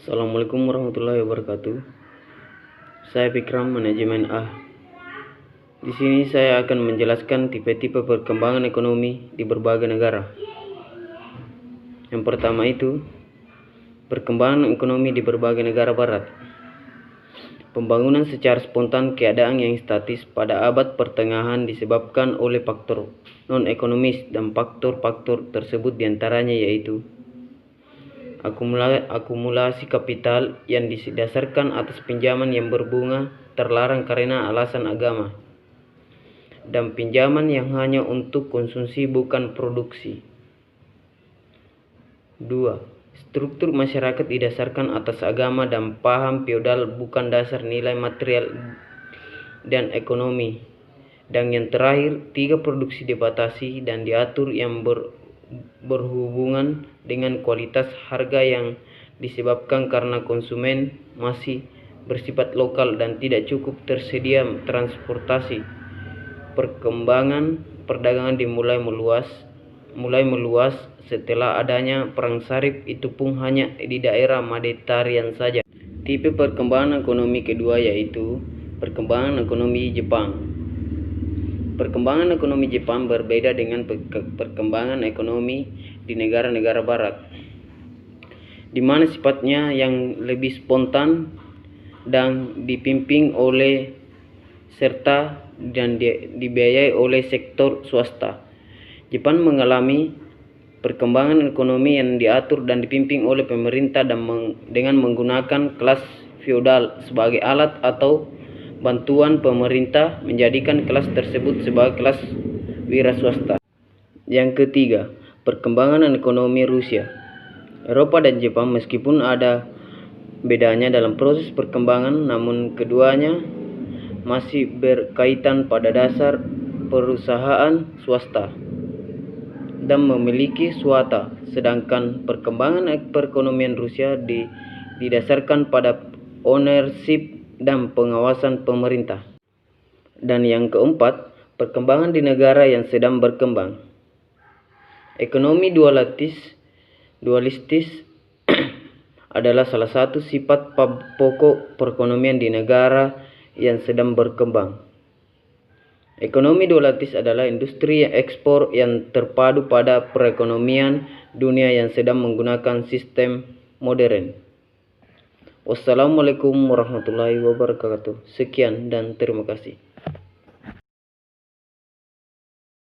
Assalamualaikum warahmatullahi wabarakatuh. Saya Fikram, manajemen A. Di sini saya akan menjelaskan tipe-tipe perkembangan ekonomi di berbagai negara. Yang pertama itu, perkembangan ekonomi di berbagai negara barat. Pembangunan secara spontan keadaan yang statis pada abad pertengahan disebabkan oleh faktor non-ekonomis dan faktor-faktor tersebut diantaranya yaitu akumulasi kapital yang didasarkan atas pinjaman yang berbunga terlarang karena alasan agama, dan pinjaman yang hanya untuk konsumsi bukan produksi. 2. Struktur masyarakat didasarkan atas agama dan paham feodal bukan dasar nilai material dan ekonomi. Dan yang terakhir, 3. Produksi dibatasi dan diatur yang berhubungan dengan kualitas harga yang disebabkan karena konsumen masih bersifat lokal dan tidak cukup tersedia transportasi. Perkembangan perdagangan dimulai meluas setelah adanya perang salib, itu pun hanya di daerah Mediterania saja. Tipe perkembangan ekonomi kedua yaitu perkembangan ekonomi Jepang. Perkembangan ekonomi Jepang berbeda dengan perkembangan ekonomi di negara-negara barat, di mana sifatnya yang lebih spontan dan dipimpin oleh serta dan dibiayai oleh sektor swasta. Jepang mengalami perkembangan ekonomi yang diatur dan dipimpin oleh pemerintah dengan menggunakan kelas feodal sebagai alat atau bantuan pemerintah, menjadikan kelas tersebut sebagai kelas wira swasta. Yang ketiga, perkembangan ekonomi Rusia. Eropa dan Jepang meskipun ada bedanya dalam proses perkembangan, namun keduanya masih berkaitan pada dasar perusahaan swasta dan memiliki swasta, sedangkan perkembangan perekonomian Rusia didasarkan pada ownership dan pengawasan pemerintah. Dan yang keempat, perkembangan di negara yang sedang berkembang. Ekonomi dualistis adalah salah satu sifat pokok perekonomian di negara yang sedang berkembang. Ekonomi dualistis adalah industri ekspor yang terpadu pada perekonomian dunia yang sedang menggunakan sistem modern. Wassalamualaikum warahmatullahi wabarakatuh. Sekian dan terima kasih.